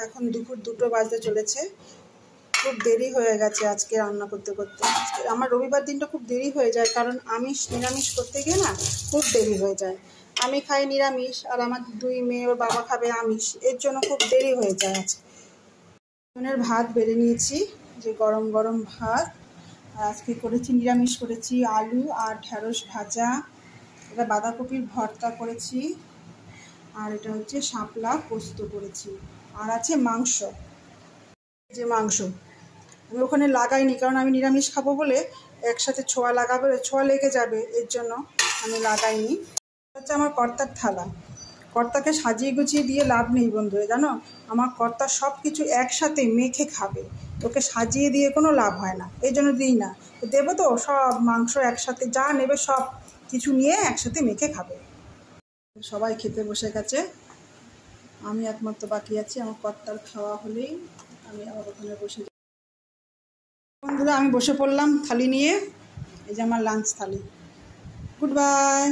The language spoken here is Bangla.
এখন দুপুর 2টো বাজতে চলেছে। খুব দেরি হয়ে গেছে আজকে রান্না করতে করতে। আমার রবিবার দিনটা খুব দেরি হয়ে যায়, কারণ নিরামিষ করতে গিয়ে না খুব দেরি হয়ে যায়। আমি খাই নিরামিষ আর আমার 2 মেয়ে, ওর বাবা খাবে আমিষ, এর জন্য খুব দেরি হয়ে যায় আজকে। ভাত বেড়ে নিয়েছি, যে গরম গরম ভাত। আজকে করেছি নিরামিষ, করেছি আলু আর ঢেঁড়স ভাজা, এটা বাঁধাকপির ভর্তা করেছি, আর এটা হচ্ছে শাপলা পোস্ত করেছি, আর আছে মাংস। যে মাংস আমি ওখানে লাগাইনি, কারণ আমি নিরামিষ খাবো বলে একসাথে ছোঁয়া লেগে যাবে, এর জন্য আমি লাগাইনি। হচ্ছে আমার কর্তার থালা। কর্তাকে সাজিয়ে গুছিয়ে দিয়ে লাভ নেই বন্ধুরা, জানো, আমার কর্তা সব কিছু একসাথে মেখে খাবে, ওকে সাজিয়ে দিয়ে কোনো লাভ হয় না, এই জন্য দিই না। দেবো তো সব মাংস একসাথে যা নেবে সব কিছু নিয়ে একসাথে মেখে খাবে। সবাই খেতে বসে গেছে, আমি একমাত্র বাকি আছি। আমার কর্তার খাওয়া হলেই আমি আবার ওখানে বসে যাই। বন্ধুরা, আমি বসে পড়লাম থালি নিয়ে, এই যে আমার লাঞ্চ থালি। Good bye.